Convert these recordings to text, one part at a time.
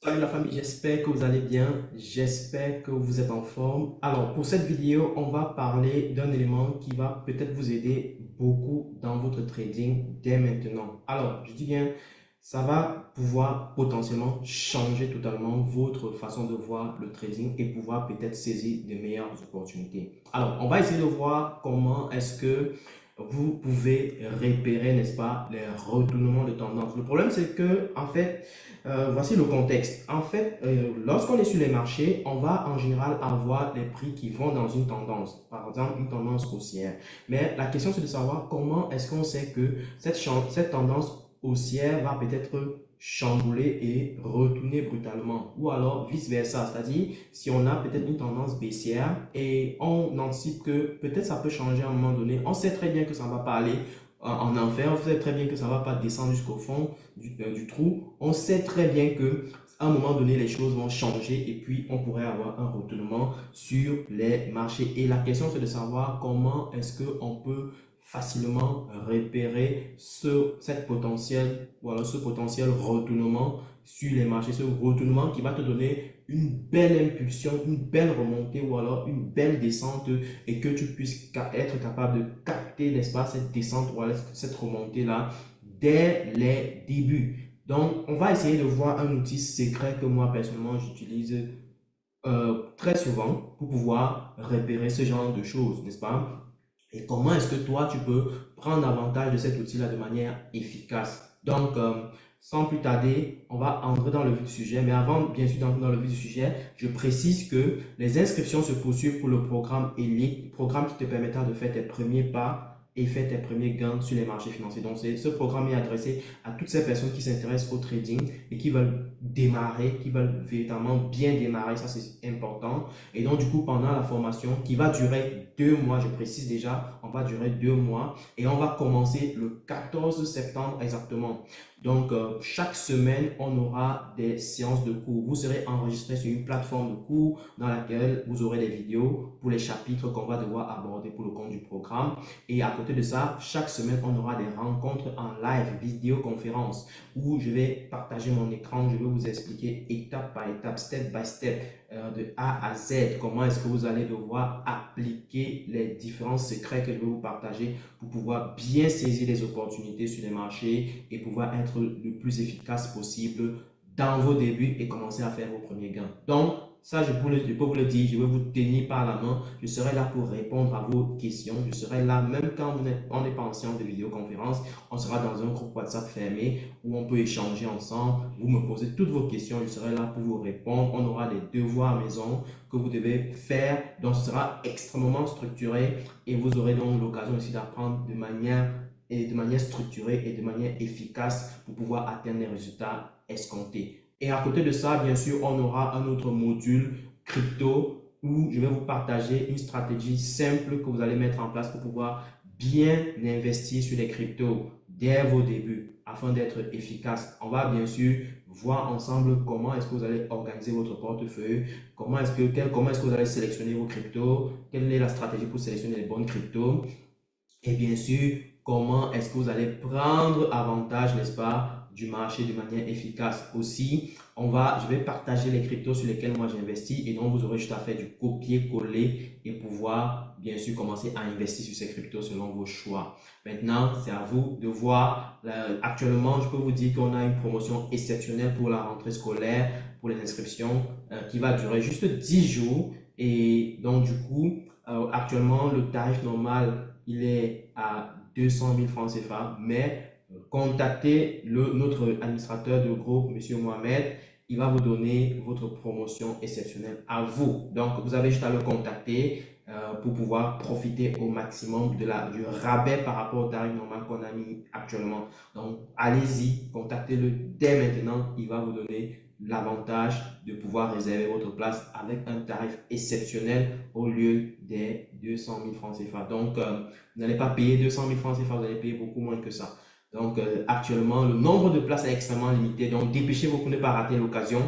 Salut la famille, j'espère que vous allez bien, j'espère que vous êtes en forme. Alors pour cette vidéo, on va parler d'un élément qui va peut-être vous aider beaucoup dans votre trading dès maintenant. Alors je dis bien, ça va pouvoir potentiellement changer totalement votre façon de voir le trading et pouvoir peut-être saisir de meilleures opportunités. Alors on va essayer de voir comment est-ce que vous pouvez repérer, n'est-ce pas, les retournements de tendance. Le problème c'est que en fait, voici le contexte. En fait, lorsqu'on est sur les marchés, on va en général avoir les prix qui vont dans une tendance, par exemple une tendance haussière. Mais la question c'est de savoir comment est-ce qu'on sait que cette tendance haussière va peut-être chambouler et retourner brutalement, ou alors vice-versa, c'est-à-dire si on a peut-être une tendance baissière et on anticipe que peut-être ça peut changer à un moment donné, on sait très bien que ça ne va pas aller en enfer, on sait très bien que ça ne va pas descendre jusqu'au fond du trou, on sait très bien que à un moment donné, les choses vont changer et puis on pourrait avoir un retournement sur les marchés. Et la question, c'est de savoir comment est-ce qu'on peut facilement repérer ce potentiel retournement sur les marchés, ce retournement qui va te donner une belle impulsion, une belle remontée ou alors une belle descente et que tu puisses être capable de capter, n'est-ce pas, cette descente ou alors cette remontée-là dès les débuts. Donc, on va essayer de voir un outil secret que moi, personnellement, j'utilise très souvent pour pouvoir repérer ce genre de choses, n'est-ce pas? Et comment est-ce que toi, tu peux prendre avantage de cet outil-là de manière efficace? Donc, sans plus tarder, on va entrer dans le vif du sujet. Mais avant, bien sûr, d'entrer dans le vif du sujet, je précise que les inscriptions se poursuivent pour le programme Elite, programme qui te permettra de faire tes premiers pas et faire tes premiers gains sur les marchés financiers. Donc, ce programme est adressé à toutes ces personnes qui s'intéressent au trading et qui veulent démarrer, qui veulent véritablement bien démarrer. Ça, c'est important. Et donc, du coup, pendant la formation qui va durer 2 mois, je précise déjà, on va durer 2 mois et on va commencer le 14 septembre exactement. Donc, chaque semaine, on aura des séances de cours. Vous serez enregistré sur une plateforme de cours dans laquelle vous aurez des vidéos pour les chapitres qu'on va devoir aborder pour le compte du programme. Et à côté de ça, chaque semaine, on aura des rencontres en live, vidéoconférence, où je vais partager mon écran, je vais vous expliquer étape par étape, step by step, de A à Z, comment est-ce que vous allez devoir appliquer les différents secrets que je vais vous partager pour pouvoir bien saisir les opportunités sur les marchés et pouvoir être le plus efficace possible dans vos débuts et commencer à faire vos premiers gains. Donc, ça, je peux vous le dire, je vais vous tenir par la main. Je serai là pour répondre à vos questions. Je serai là même quand on n'est pas en séance de vidéoconférence. On sera dans un groupe WhatsApp fermé où on peut échanger ensemble. Vous me posez toutes vos questions. Je serai là pour vous répondre. On aura des devoirs à maison que vous devez faire. Donc, ce sera extrêmement structuré et vous aurez donc l'occasion aussi d'apprendre de manière structurée et de manière efficace pour pouvoir atteindre les résultats escomptés. Et à côté de ça, bien sûr, on aura un autre module crypto où je vais vous partager une stratégie simple que vous allez mettre en place pour pouvoir bien investir sur les cryptos dès vos débuts afin d'être efficace. On va bien sûr voir ensemble comment est-ce que vous allez organiser votre portefeuille, comment est-ce que vous allez sélectionner vos cryptos, quelle est la stratégie pour sélectionner les bonnes cryptos et bien sûr, comment est-ce que vous allez prendre avantage, n'est-ce pas, du marché de manière efficace. Aussi, je vais partager les cryptos sur lesquels moi j'investis et donc vous aurez juste à faire du copier-coller et pouvoir, bien sûr, commencer à investir sur ces cryptos selon vos choix. Maintenant, c'est à vous de voir. Actuellement, je peux vous dire qu'on a une promotion exceptionnelle pour la rentrée scolaire, pour les inscriptions, qui va durer juste 10 jours. Et donc, du coup, actuellement, le tarif normal il est à 200 000 francs CFA, mais contactez notre administrateur de groupe, Monsieur Mohamed, il va vous donner votre promotion exceptionnelle à vous. Donc, vous avez juste à le contacter pour pouvoir profiter au maximum du rabais par rapport au tarif normal qu'on a mis actuellement. Donc, allez-y, contactez-le dès maintenant, il va vous donner l'avantage de pouvoir réserver votre place avec un tarif exceptionnel au lieu des 200 000 francs CFA. Donc, vous n'allez pas payer 200 000 francs CFA, vous allez payer beaucoup moins que ça. Donc, actuellement, le nombre de places est extrêmement limité. Donc, dépêchez-vous pour ne pas rater l'occasion.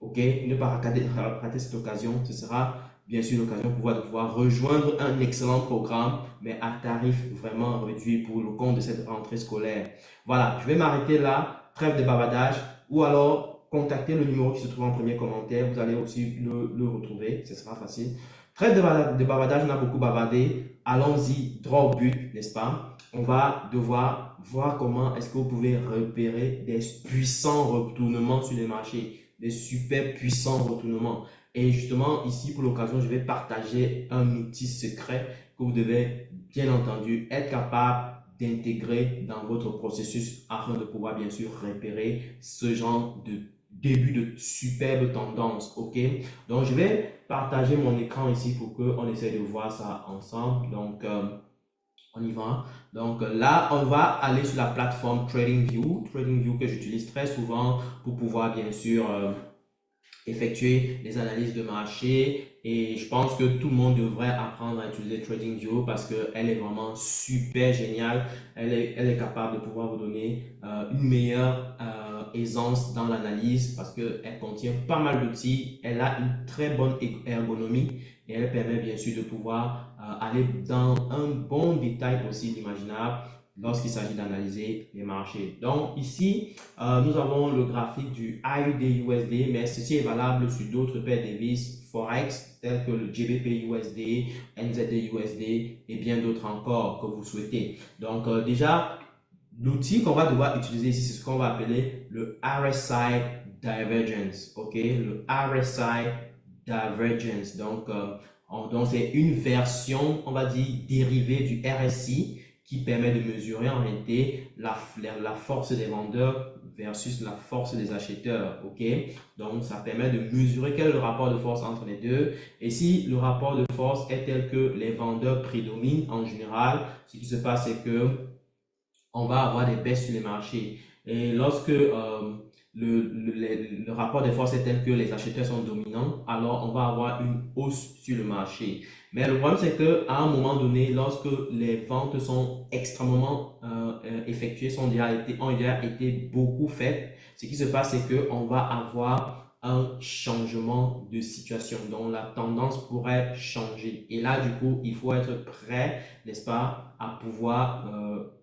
OK? Ne pas rater cette occasion. Ce sera bien sûr l'occasion de pouvoir rejoindre un excellent programme, mais à tarif vraiment réduit pour le compte de cette rentrée scolaire. Voilà, je vais m'arrêter là. Trêve de bavardage. Ou alors, contacter le numéro qui se trouve en premier commentaire. Vous allez aussi le retrouver. Ce sera facile. Trêve de bavardage, on a beaucoup bavardé. Allons-y, droit au but, n'est-ce pas? On va devoir voir comment est-ce que vous pouvez repérer des puissants retournements sur les marchés, des super puissants retournements. Et justement, ici, pour l'occasion, je vais partager un outil secret que vous devez, bien entendu, être capable d'intégrer dans votre processus afin de pouvoir, bien sûr, repérer ce genre de début de superbe tendance. OK? Donc, je vais partager mon écran ici pour qu'on essaie de voir ça ensemble. Donc, on y va. Donc là, on va aller sur la plateforme TradingView que j'utilise très souvent pour pouvoir, bien sûr, effectuer des analyses de marché, et je pense que tout le monde devrait apprendre à utiliser TradingView parce qu'elle est vraiment super géniale. Elle est capable de pouvoir vous donner une meilleure aisance dans l'analyse parce qu'elle contient pas mal d'outils. Elle a une très bonne ergonomie et elle permet bien sûr de pouvoir aller dans un bon détail possible imaginable lorsqu'il s'agit d'analyser les marchés. Donc ici, nous avons le graphique du AUD-USD, mais ceci est valable sur d'autres paires de devises Forex tels que le GBP-USD, NZD-USD et bien d'autres encore que vous souhaitez. Donc déjà, l'outil qu'on va devoir utiliser ici, c'est ce qu'on va appeler le RSI Divergence. OK, le RSI Divergence. Donc, c'est une version, on va dire, dérivée du RSI qui permet de mesurer en réalité la force des vendeurs versus la force des acheteurs. OK, donc ça permet de mesurer quel est le rapport de force entre les deux. Et si le rapport de force est tel que les vendeurs prédominent en général, ce qui se passe, c'est que on va avoir des baisses sur les marchés. Et lorsque le rapport de force est tel que les acheteurs sont dominants, alors on va avoir une hausse sur le marché. Mais le problème, c'est qu'à un moment donné, lorsque les ventes sont extrêmement effectuées, ont déjà été beaucoup faites, ce qui se passe, c'est qu'on va avoir un changement de situation. Donc, la tendance pourrait changer. Et là, du coup, il faut être prêt, n'est-ce pas, à pouvoir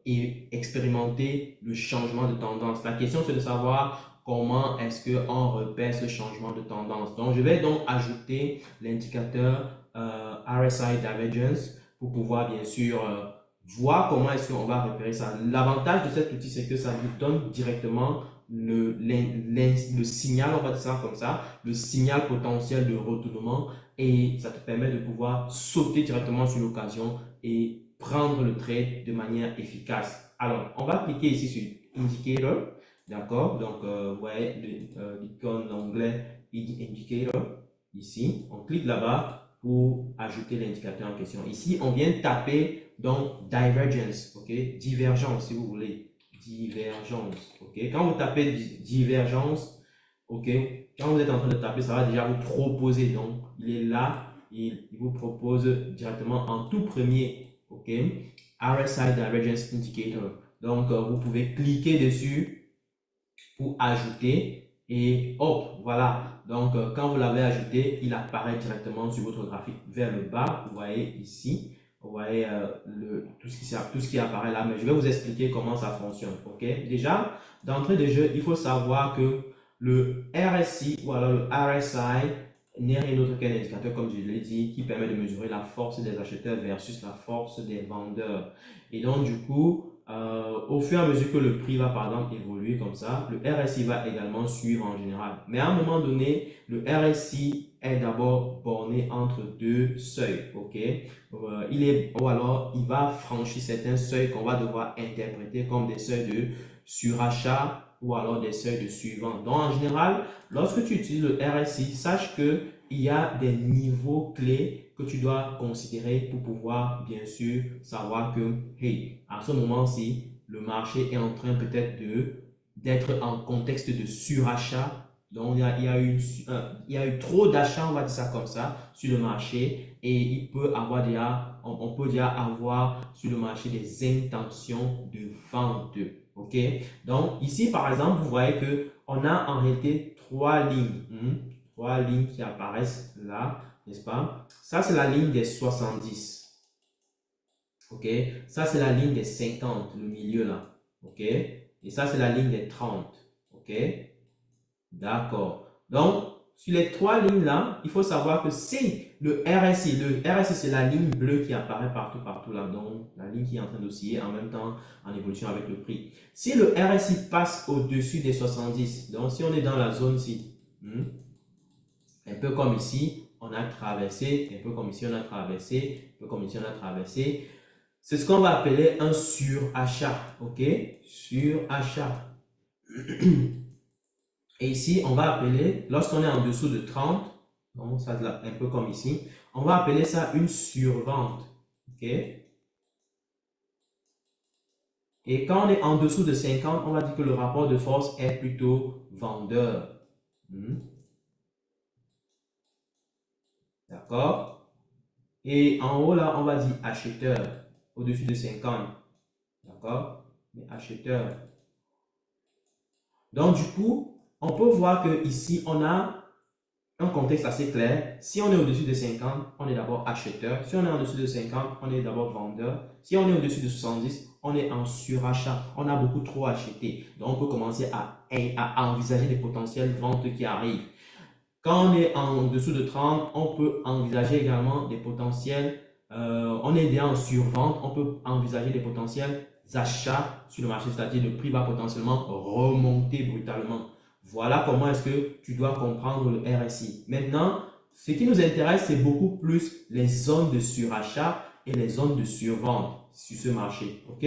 expérimenter le changement de tendance. La question, c'est de savoir comment est-ce qu'on repère ce changement de tendance. Donc, je vais donc ajouter l'indicateur RSI Divergence pour pouvoir, bien sûr, voir comment est-ce qu'on va repérer ça. L'avantage de cet outil, c'est que ça nous donne directement le signal, on va dire ça comme ça, le signal potentiel de retournement, et ça te permet de pouvoir sauter directement sur l'occasion et prendre le trade de manière efficace. Alors, on va cliquer ici sur Indicator, d'accord? Donc, vous voyez l'icône anglais Indicator, ici, on clique là-bas pour ajouter l'indicateur en question. Ici, on vient taper donc Divergence, ok? Divergence, si vous voulez. Divergence, ok? Quand vous tapez divergence, ok? Quand vous êtes en train de taper, ça va déjà vous proposer. Donc, il est là, il vous propose directement en tout premier, ok? RSI Divergence Indicator. Donc, vous pouvez cliquer dessus pour ajouter et hop, voilà. Donc, quand vous l'avez ajouté, il apparaît directement sur votre graphique vers le bas. Vous voyez ici. Vous voyez tout ce qui apparaît là, mais je vais vous expliquer comment ça fonctionne. Ok, déjà, d'entrée de jeu, il faut savoir que le RSI ou alors le RSI n'est rien d'autre qu'un indicateur, comme je l'ai dit, qui permet de mesurer la force des acheteurs versus la force des vendeurs. Et donc, du coup, au fur et à mesure que le prix va par exemple évoluer comme ça, le RSI va également suivre en général. Mais à un moment donné, le RSI est d'abord borné entre deux seuils, ok? Ou alors il va franchir certains seuils qu'on va devoir interpréter comme des seuils de surachat ou alors des seuils de suivant. Donc en général, lorsque tu utilises le RSI, sache que il y a des niveaux clés que tu dois considérer pour pouvoir bien sûr savoir que, hey, à ce moment-ci, le marché est en train peut-être d'être en contexte de surachat. Donc, il y a eu trop d'achats, on va dire ça comme ça, sur le marché, et il peut avoir déjà, on peut déjà avoir sur le marché des intentions de vente. OK? Donc, ici, par exemple, vous voyez que on a en réalité trois lignes. Trois lignes qui apparaissent là, n'est-ce pas? Ça, c'est la ligne des 70. OK? Ça, c'est la ligne des 50, le milieu là. OK? Et ça, c'est la ligne des 30. OK? D'accord. Donc, sur les trois lignes là, il faut savoir que si le RSI c'est la ligne bleue qui apparaît partout là, donc la ligne qui est en train d'osciller en même temps en évolution avec le prix. Si le RSI passe au-dessus des 70, donc si on est dans la zone ci, un peu comme ici, on a traversé, un peu comme ici on a traversé, un peu comme ici on a traversé, c'est ce qu'on va appeler un surachat, ok? Surachat. Et ici, on va appeler, lorsqu'on est en dessous de 30, donc ça un peu comme ici, on va appeler ça une survente. Ok? Et quand on est en dessous de 50, on va dire que le rapport de force est plutôt vendeur. D'accord? Et en haut, là, on va dire acheteur. Au-dessus de 50. D'accord? Mais acheteur. Donc, du coup, on peut voir que ici, on a un contexte assez clair. Si on est au-dessus de 50, on est d'abord acheteur. Si on est en dessous de 50, on est d'abord vendeur. Si on est au-dessus de 70, on est en surachat. On a beaucoup trop acheté. Donc, on peut commencer à envisager des potentielles ventes qui arrivent. Quand on est en dessous de 30, on peut envisager également des potentiels. On est déjà en survente, on peut envisager des potentiels achats sur le marché, c'est-à-dire le prix va potentiellement remonter brutalement. Voilà comment est-ce que tu dois comprendre le RSI. Maintenant, ce qui nous intéresse, c'est beaucoup plus les zones de surachat et les zones de survente sur ce marché. Ok?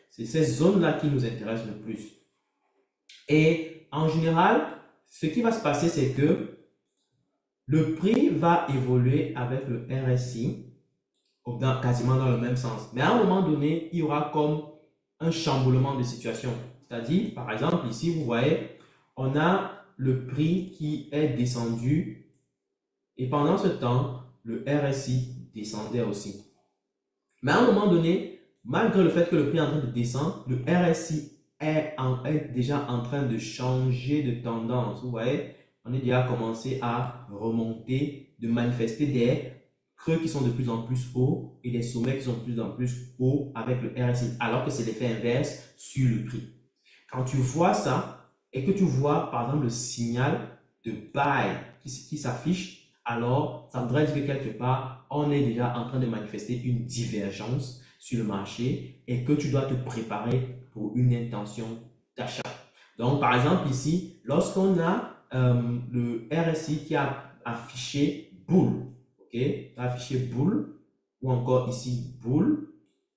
C'est ces zones-là qui nous intéressent le plus. Et en général, ce qui va se passer, c'est que le prix va évoluer avec le RSI quasiment dans le même sens. Mais à un moment donné, il y aura comme un chamboulement de situation. C'est-à-dire, par exemple, ici, vous voyez, on a le prix qui est descendu et pendant ce temps, le RSI descendait aussi. Mais à un moment donné, malgré le fait que le prix est en train de descendre, le RSI est déjà en train de changer de tendance. Vous voyez, on est déjà commencé à remonter, de manifester des creux qui sont de plus en plus hauts et des sommets qui sont de plus en plus hauts avec le RSI, alors que c'est l'effet inverse sur le prix. Quand tu vois ça et que tu vois par exemple le signal de buy qui s'affiche, alors ça voudrait dire que quelque part, on est déjà en train de manifester une divergence sur le marché et que tu dois te préparer pour une intention d'achat. Donc, par exemple, ici, lorsqu'on a le RSI qui a affiché bull, ok, affiché bull, ou encore ici bull,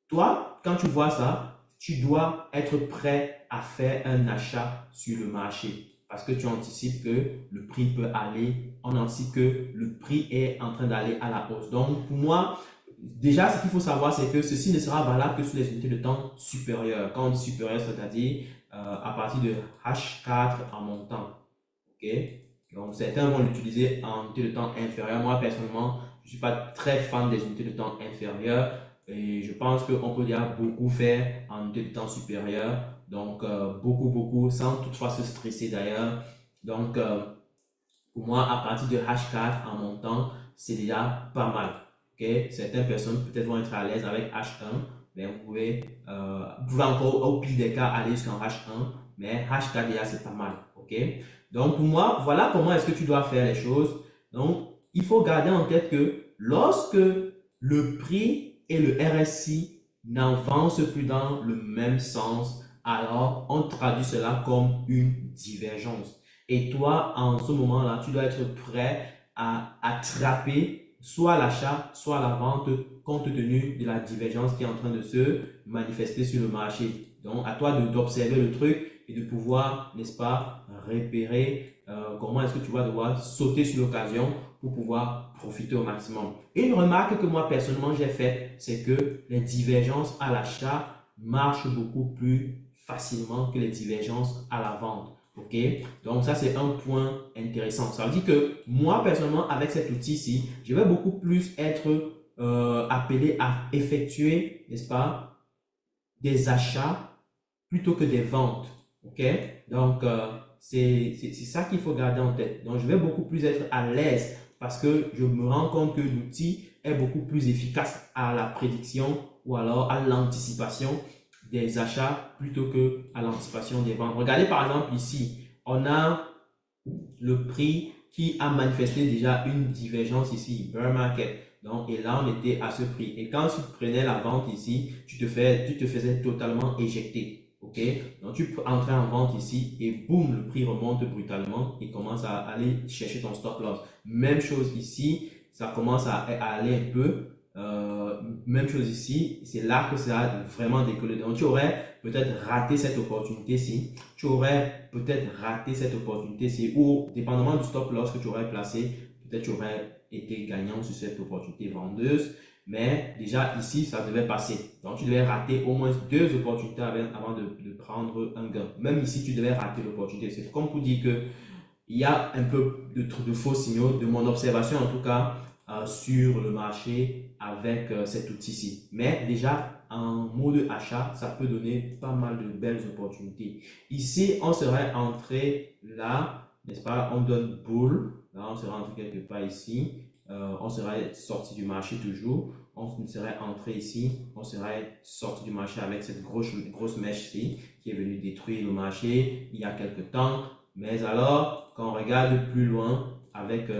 toi, quand tu vois ça, tu dois être prêt à faire un achat sur le marché parce que tu anticipes que le prix peut aller, on anticipe que le prix est en train d'aller à la hausse. Donc, pour moi, déjà, ce qu'il faut savoir, c'est que ceci ne sera valable que sur les unités de temps supérieures. Quand on dit supérieur, c'est-à-dire à partir de H4 en montant. Ok? Donc, certains vont l'utiliser en unité de temps inférieure. Moi, personnellement, je ne suis pas très fan des unités de temps inférieures et je pense qu'on peut déjà beaucoup faire en unité de temps supérieure. Donc, beaucoup, sans toutefois se stresser d'ailleurs. Donc, pour moi, à partir de H4 en montant, c'est déjà pas mal. Ok? Certaines personnes peut-être vont être à l'aise avec H1, mais vous pouvez encore au pire des cas aller jusqu'en H1, mais H4 déjà c'est pas mal. Ok? Donc pour moi, voilà comment est-ce que tu dois faire les choses. Donc il faut garder en tête que lorsque le prix et le RSI n'avancent plus dans le même sens, alors on traduit cela comme une divergence. Et toi, en ce moment-là, tu dois être prêt à attraper soit l'achat, soit la vente, compte tenu de la divergence qui est en train de se manifester sur le marché. Donc, à toi d'observer le truc et de pouvoir, n'est-ce pas, repérer comment est-ce que tu vas devoir sauter sur l'occasion pour pouvoir profiter au maximum. Une remarque que moi, personnellement, j'ai faite, c'est que les divergences à l'achat marchent beaucoup plus facilement que les divergences à la vente. Ok, donc ça c'est un point intéressant. Ça veut dire que moi personnellement avec cet outil-ci, je vais beaucoup plus être appelé à effectuer, n'est-ce pas, des achats plutôt que des ventes. Ok, donc c'est ça qu'il faut garder en tête. Donc je vais beaucoup plus être à l'aise parce que je me rends compte que l'outil est beaucoup plus efficace à la prédiction ou alors à l'anticipation des achats plutôt que à l'anticipation des ventes. Regardez par exemple ici, on a le prix qui a manifesté déjà une divergence ici, bear market. Donc, et là, on était à ce prix. Et quand tu prenais la vente ici, tu te faisais totalement éjecter. OK? Donc, tu peux entrer en vente ici et boum, le prix remonte brutalement et commence à aller chercher ton stop loss. Même chose ici, ça commence à aller un peu. Même chose ici, c'est là que ça a vraiment décollé. Donc, tu aurais peut-être raté cette opportunité-ci. Tu aurais peut-être raté cette opportunité-ci ou, dépendamment du stop loss que tu aurais placé, peut-être tu aurais été gagnant sur cette opportunité vendeuse. Mais déjà ici, ça devait passer. Donc, tu devais rater au moins deux opportunités avant de prendre un gain. Même ici, tu devais rater l'opportunité. C'est comme pour dire que il y a un peu de faux signaux, de mon observation en tout cas, sur le marché avec cet outil-ci. Mais déjà, en mode achat, ça peut donner pas mal de belles opportunités. Ici, on serait entré là, n'est-ce pas? On donne bull. Là, on serait entré quelque part ici. On serait sorti du marché toujours. On serait entré ici. On serait sorti du marché avec cette grosse mèche-ci qui est venue détruire le marché il y a quelques temps. Mais alors, quand on regarde plus loin avec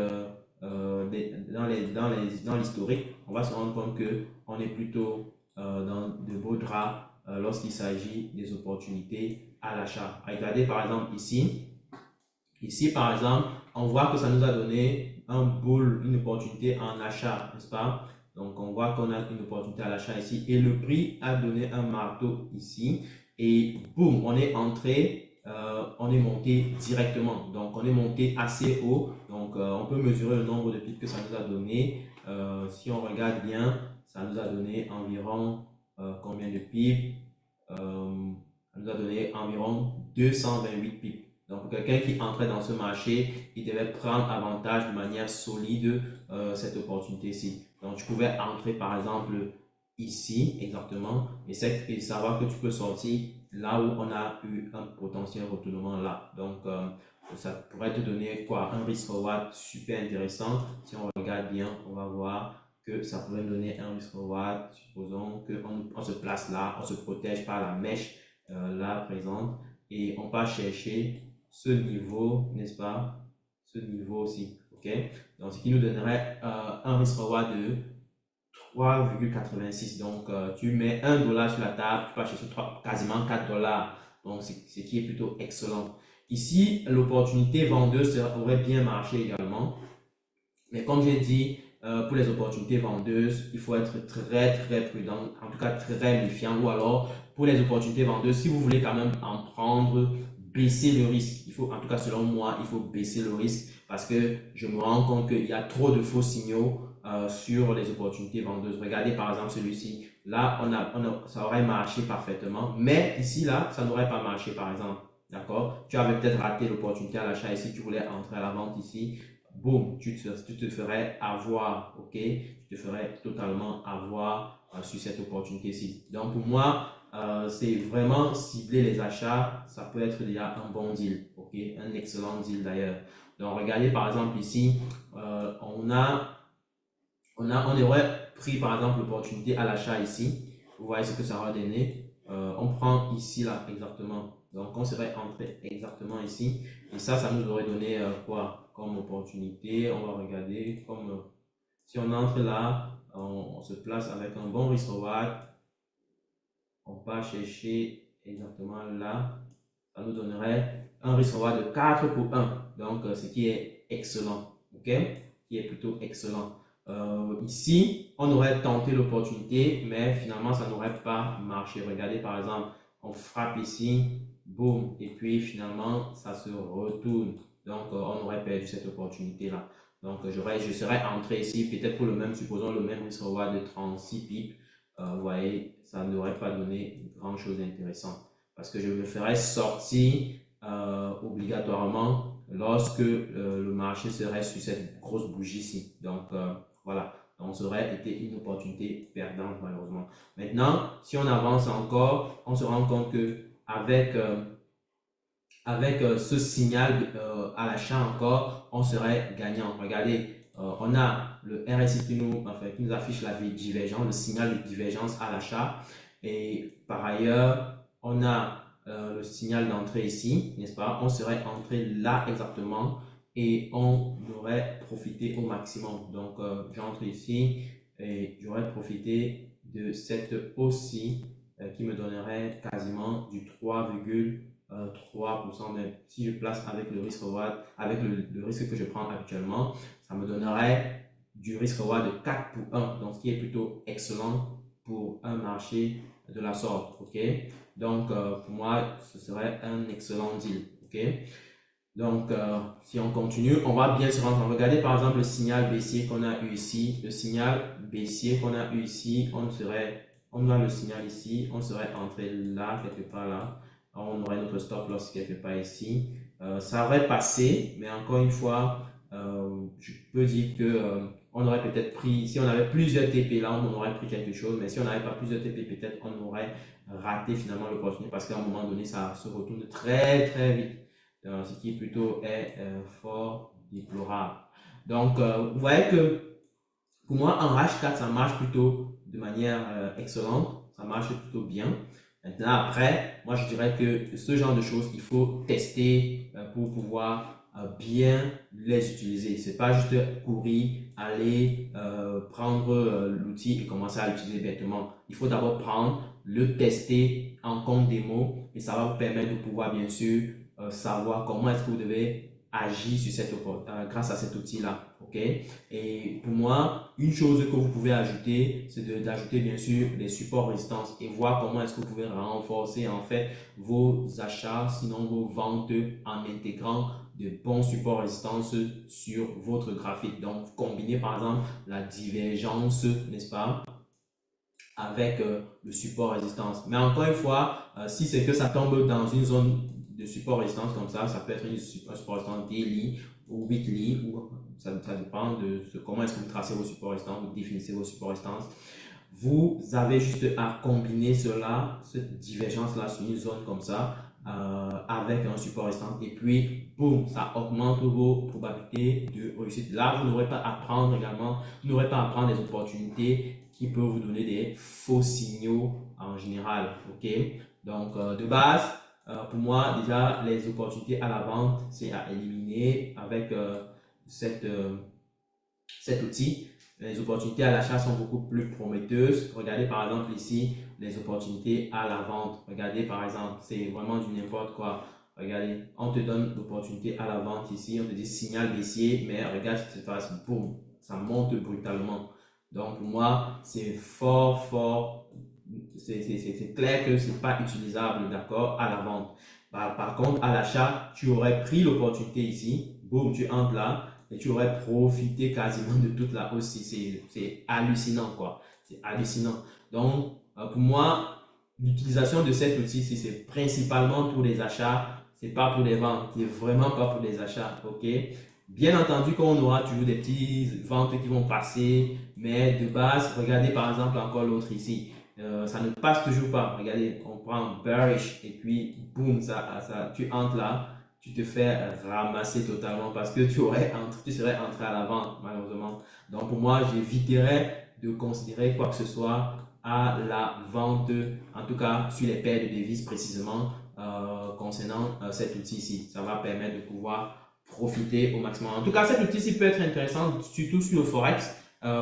dans l'historique, on va se rendre compte que on est plutôt dans de beaux draps lorsqu'il s'agit des opportunités à l'achat. Regardez par exemple ici. Ici, par exemple, on voit que ça nous a donné un bull, une opportunité en achat, n'est-ce pas? Donc, on voit qu'on a une opportunité à l'achat ici et le prix a donné un marteau ici. Et boum, on est entré, on est monté directement. Donc, on est monté assez haut. Donc, on peut mesurer le nombre de pips que ça nous a donné. Si on regarde bien, ça nous a donné environ combien de pips? Ça nous a donné environ 228 pips. Donc, pour quelqu'un qui entrait dans ce marché, il devait prendre avantage de manière solide cette opportunité-ci. Donc, tu pouvais entrer par exemple ici, exactement, et savoir que tu peux sortir là où on a eu un potentiel retournement là. Donc, ça pourrait te donner quoi? Un risk reward super intéressant. Si on regarde bien, on va voir que ça pourrait donner un risk reward. Supposons qu'on se place là, on se protège par la mèche là présente et on va chercher ce niveau, n'est-ce pas? Ce niveau aussi, ok? Donc, ce qui nous donnerait un risk reward de 3,86. Donc, tu mets 1 $ sur la table, tu vas chercher quasiment 4 $. Donc, ce qui est plutôt excellent. Ici, l'opportunité vendeuse aurait bien marché également. Mais comme j'ai dit, pour les opportunités vendeuses, il faut être très prudent, en tout cas très méfiant. Ou alors, pour les opportunités vendeuses, si vous voulez quand même en prendre, baisser le risque. Il faut, en tout cas selon moi, il faut baisser le risque parce que je me rends compte qu'il y a trop de faux signaux sur les opportunités vendeuses. Regardez par exemple celui-ci. Là, ça aurait marché parfaitement, mais ici, là, ça n'aurait pas marché par exemple. D'accord? Tu avais peut-être raté l'opportunité à l'achat ici, tu voulais entrer à la vente ici. Boum, tu te ferais avoir, ok? Tu te ferais totalement avoir sur cette opportunité-ci. Donc, pour moi, c'est vraiment cibler les achats. Ça peut être déjà un bon deal, ok? Un excellent deal d'ailleurs. Donc, regardez par exemple ici, on aurait pris par exemple l'opportunité à l'achat ici. Vous voyez ce que ça va donner. On prend ici là exactement. Donc on serait entré exactement ici. Et ça nous aurait donné quoi comme opportunité. On va regarder comme si on entre là, on se place avec un bon risk reward. On va chercher exactement là. Ça nous donnerait un risk reward de 4 pour 1. Donc ce qui est excellent. Ok? Qui est plutôt excellent. Ici, on aurait tenté l'opportunité, mais finalement, ça n'aurait pas marché. Regardez, par exemple, on frappe ici, boum, et puis finalement, ça se retourne. Donc, on aurait perdu cette opportunité-là. Donc, je serais entré ici, peut-être pour le même, supposons le même risque reward de 36 pips. Vous voyez, ça n'aurait pas donné grand-chose d'intéressant. Parce que je me ferais sortir obligatoirement lorsque le marché serait sur cette grosse bougie-ci. Donc, voilà, donc ça aurait été une opportunité perdante malheureusement. Maintenant, si on avance encore, on se rend compte que avec ce signal à l'achat encore, on serait gagnant. Regardez, on a le RSI qui nous affiche la divergence, le signal de divergence à l'achat. Et par ailleurs, on a le signal d'entrée ici, n'est-ce pas? On serait entré là exactement et on aurait profité au maximum. Donc, j'entre ici et j'aurais profité de cette hausse-ci qui me donnerait quasiment du 3,3%. Si je place avec le risque reward, avec le risque que je prends habituellement, ça me donnerait du risque reward de 4 pour 1, donc ce qui est plutôt excellent pour un marché de la sorte. Ok, donc pour moi ce serait un excellent deal. Ok, donc si on continue, on va bien se rendre. Regardez par exemple le signal baissier qu'on a eu ici, le signal baissier qu'on a eu ici, on a le signal ici, on serait entré là quelque part là, on aurait notre stop loss quelque part ici. Ça aurait passé, mais encore une fois, je peux dire que on aurait peut-être pris, si on avait plusieurs TP là, on aurait pris quelque chose, mais si on n'avait pas plusieurs TP, peut-être on aurait raté finalement l'opportunité parce qu'à un moment donné, ça se retourne très très vite, ce qui plutôt est fort déplorable. Donc, vous voyez que pour moi, en H4, ça marche plutôt de manière excellente, ça marche plutôt bien. Maintenant, après, moi, je dirais que ce genre de choses, il faut tester pour pouvoir bien les utiliser. C'est pas juste courir, aller prendre l'outil et commencer à l'utiliser bêtement. Il faut d'abord prendre, le tester en compte démo et ça va vous permettre de pouvoir, bien sûr, savoir comment est-ce que vous devez agir sur grâce à cet outil-là. Ok? Et pour moi, une chose que vous pouvez ajouter, c'est d'ajouter bien sûr les supports résistance et voir comment est-ce que vous pouvez renforcer en fait vos achats, sinon vos ventes en intégrant de bons supports résistance sur votre graphique. Donc, combiner par exemple la divergence, n'est-ce pas, avec le support résistance. Mais encore une fois, si c'est que ça tombe dans une zone de support résistance comme ça peut être un support résistance daily ou weekly, ou ça dépend de comment est-ce que vous tracez vos supports résistance, vous définissez vos supports résistance. Vous avez juste à combiner cela, cette divergence-là sur une zone comme ça, avec un support résistance et puis boum, ça augmente vos probabilités de réussite. Là, vous n'aurez pas à prendre également, vous n'aurez pas à prendre des opportunités qui peuvent vous donner des faux signaux en général. Ok, donc de base, pour moi, déjà, les opportunités à la vente, c'est à éliminer avec cet outil. Les opportunités à l'achat sont beaucoup plus prometteuses. Regardez par exemple ici, les opportunités à la vente. Regardez par exemple, c'est vraiment du n'importe quoi. Regardez, on te donne l'opportunité à la vente ici, on te dit signal baissier, mais regarde ce qui se passe, boum, ça monte brutalement. Donc pour moi, c'est fort, c'est clair que c'est pas utilisable, d'accord, à la vente. Par contre, à l'achat, tu aurais pris l'opportunité ici, boum, tu entres là, et tu aurais profité quasiment de toute la hausse. C'est hallucinant, quoi. C'est hallucinant. Donc, pour moi, l'utilisation de cet outil, c'est principalement pour les achats, c'est pas pour les ventes, c'est vraiment pas pour les achats, ok? Bien entendu qu'on aura toujours des petites ventes qui vont passer, mais de base, regardez par exemple encore l'autre ici. Ça ne passe toujours pas. Regardez, on prend bearish et puis boum, tu entres là, tu te fais ramasser totalement parce que tu serais entré à la vente malheureusement. Donc pour moi, j'éviterais de considérer quoi que ce soit à la vente, en tout cas sur les paires de devises précisément concernant cet outil ici. Ça va permettre de pouvoir profiter au maximum. En tout cas, cet outil-ci peut être intéressant, surtout sur le Forex,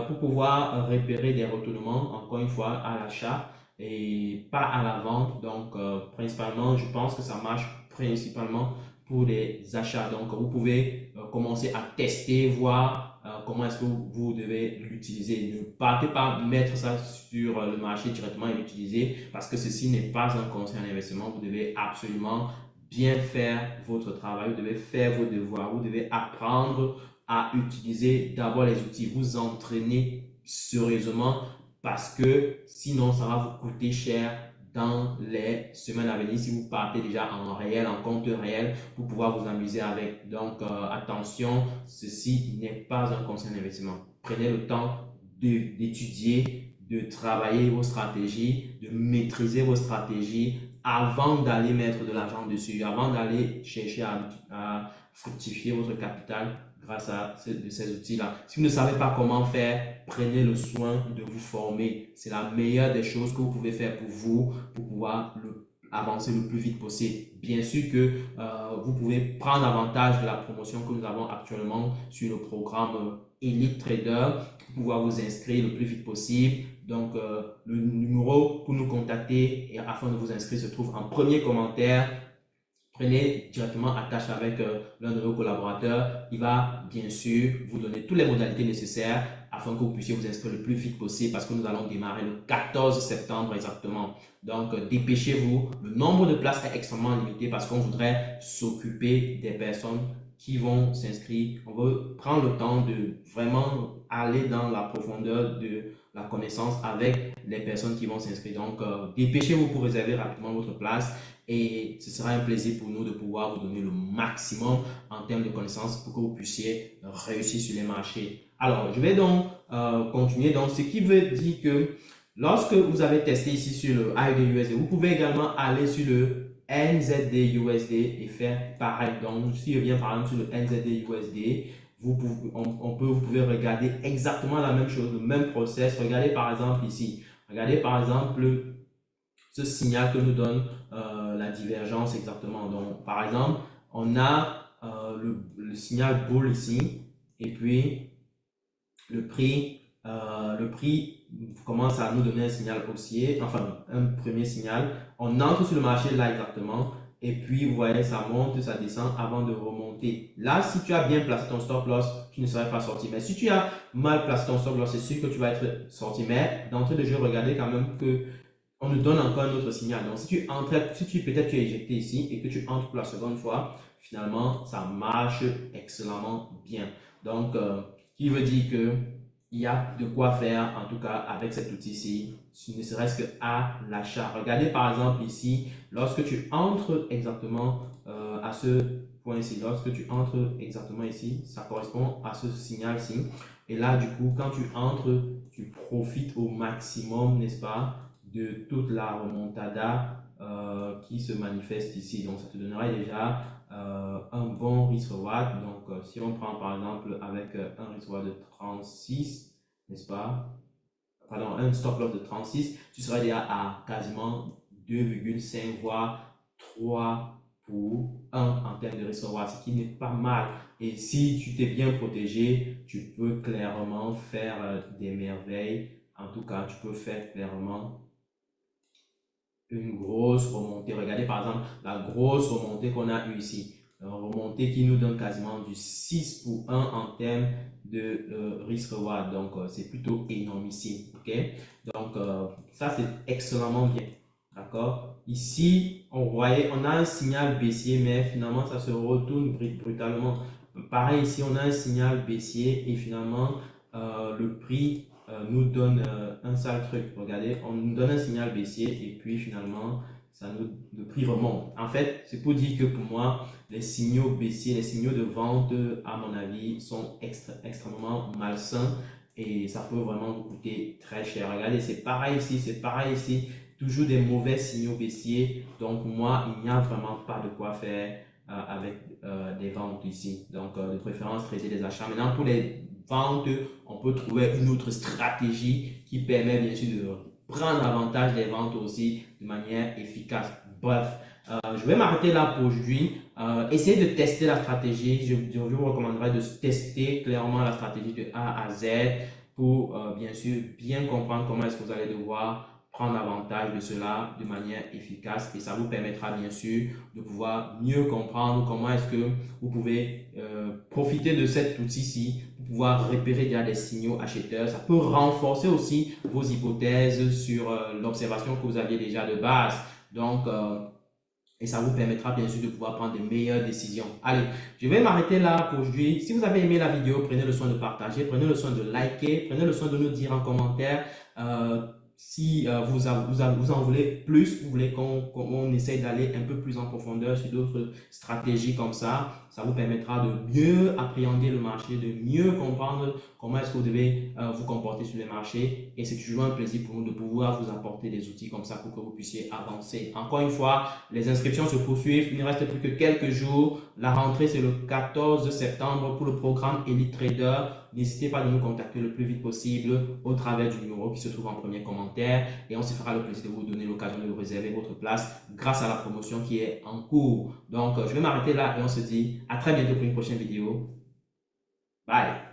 pour pouvoir repérer des retournements, encore une fois, à l'achat et pas à la vente. Donc, principalement, je pense que ça marche principalement pour les achats. Donc, vous pouvez commencer à tester, voir comment est-ce que vous devez l'utiliser. Ne partez pas mettre ça sur le marché directement et l'utiliser parce que ceci n'est pas un conseil en investissement. Vous devez absolument bien faire votre travail, vous devez faire vos devoirs, vous devez apprendre à utiliser d'abord les outils, vous entraîner sérieusement parce que sinon ça va vous coûter cher dans les semaines à venir si vous partez déjà en réel, en compte réel pour pouvoir vous amuser avec. Donc attention, ceci n'est pas un conseil d'investissement. Prenez le temps d'étudier, de travailler vos stratégies, de maîtriser vos stratégies avant d'aller mettre de l'argent dessus, avant d'aller chercher à fructifier votre capital grâce à ces outils-là. Si vous ne savez pas comment faire, prenez le soin de vous former. C'est la meilleure des choses que vous pouvez faire pour vous, pour pouvoir avancer le plus vite possible. Bien sûr que vous pouvez prendre avantage de la promotion que nous avons actuellement sur le programme Elite Trader pour pouvoir vous inscrire le plus vite possible. Donc, le numéro pour nous contacter et afin de vous inscrire se trouve en premier commentaire. Prenez directement attache avec l'un de nos collaborateurs. Il va bien sûr vous donner toutes les modalités nécessaires afin que vous puissiez vous inscrire le plus vite possible parce que nous allons démarrer le 14 septembre exactement. Donc, dépêchez-vous. Le nombre de places est extrêmement limité parce qu'on voudrait s'occuper des personnes qui vont s'inscrire. On veut prendre le temps de vraiment aller dans la profondeur de la connaissance avec les personnes qui vont s'inscrire. Donc, dépêchez-vous pour réserver rapidement votre place. Et ce sera un plaisir pour nous de pouvoir vous donner le maximum en termes de connaissances pour que vous puissiez réussir sur les marchés. Alors, je vais donc continuer. Donc, ce qui veut dire que lorsque vous avez testé ici sur le AUD/USD, vous pouvez également aller sur le NZD/USD et faire pareil. Donc, si je viens par exemple sur le NZD/USD, vous pouvez regarder exactement la même chose, le même process. Regardez par exemple ici. Regardez par exemple ce signal que nous donne la divergence exactement. Donc, par exemple, on a le signal bull ici et puis le prix commence à nous donner un signal haussier, enfin un premier signal. On entre sur le marché là exactement et puis vous voyez ça monte, ça descend avant de remonter. Là, si tu as bien placé ton stop loss, tu ne serais pas sorti. Mais si tu as mal placé ton stop loss, c'est sûr que tu vas être sorti. Mais d'entrée de jeu, regardez quand même que on nous donne encore un autre signal. Donc, si tu entres, peut-être tu es éjecté ici et que tu entres pour la seconde fois, finalement, ça marche excellemment bien. Donc, qui veut dire que il y a de quoi faire, en tout cas, avec cet outil-ci, ne serait-ce qu'à l'achat. Regardez par exemple ici, lorsque tu entres exactement à ce point-ci, lorsque tu entres exactement ici, ça correspond à ce signal-ci. Et là, du coup, quand tu entres, tu profites au maximum, n'est-ce pas, de toute la remontada qui se manifeste ici. Donc, ça te donnerait déjà un bon risk reward. Donc, si on prend par exemple avec un risk reward de 36, n'est-ce pas? Pardon, un stop loss de 36, tu serais déjà à quasiment 2,5 voire 3 pour 1 en termes de risk reward, ce qui n'est pas mal. Et si tu t'es bien protégé, tu peux clairement faire des merveilles. En tout cas, tu peux faire clairement une grosse remontée. Regardez par exemple la grosse remontée qu'on a eue ici. Une remontée qui nous donne quasiment du 6 pour 1 en termes de risk reward. Donc, c'est plutôt énormissime. OK? Donc, ça, c'est excellemment bien. D'accord? Ici, on a un signal baissier, mais finalement, ça se retourne brutalement. Pareil, ici, on a un signal baissier et finalement, le prix nous donne un sale truc. Regardez, on nous donne un signal baissier et puis finalement, le prix remonte. En fait, c'est pour dire que pour moi, les signaux baissiers, les signaux de vente, à mon avis, sont extrêmement malsains et ça peut vraiment vous coûter très cher. Regardez, c'est pareil ici, c'est pareil ici. Toujours des mauvais signaux baissiers. Donc, moi, il n'y a vraiment pas de quoi faire avec des ventes ici. Donc, de préférence, traiter des achats. Maintenant, pour les ventes, on peut trouver une autre stratégie qui permet bien sûr de prendre avantage des ventes aussi de manière efficace. Bref, je vais m'arrêter là pour aujourd'hui. Essayez de tester la stratégie. Je vous recommanderais de tester clairement la stratégie de A à Z pour bien sûr bien comprendre comment est-ce que vous allez devoir prendre avantage de cela de manière efficace et ça vous permettra bien sûr de pouvoir mieux comprendre comment est-ce que vous pouvez profiter de cet outil-ci pour pouvoir repérer déjà des signaux acheteurs. Ça peut renforcer aussi vos hypothèses sur l'observation que vous aviez déjà de base. Donc, et ça vous permettra bien sûr de pouvoir prendre de meilleures décisions. Allez, je vais m'arrêter là pour aujourd'hui. Si vous avez aimé la vidéo, prenez le soin de partager, prenez le soin de liker, prenez le soin de nous dire en commentaire si vous en voulez plus, vous voulez qu'on essaye d'aller un peu plus en profondeur sur d'autres stratégies comme ça vous permettra de mieux appréhender le marché, de mieux comprendre comment est-ce que vous devez vous comporter sur les marchés et c'est toujours un plaisir pour nous de pouvoir vous apporter des outils comme ça pour que vous puissiez avancer. Encore une fois, les inscriptions se poursuivent, il ne reste plus que quelques jours. La rentrée, c'est le 14 septembre pour le programme Elite Trader. N'hésitez pas à nous contacter le plus vite possible au travers du numéro qui se trouve en premier commentaire. commentaires et on se fera le plaisir de vous donner l'occasion de réserver votre place grâce à la promotion qui est en cours. Donc, je vais m'arrêter là et on se dit à très bientôt pour une prochaine vidéo. Bye!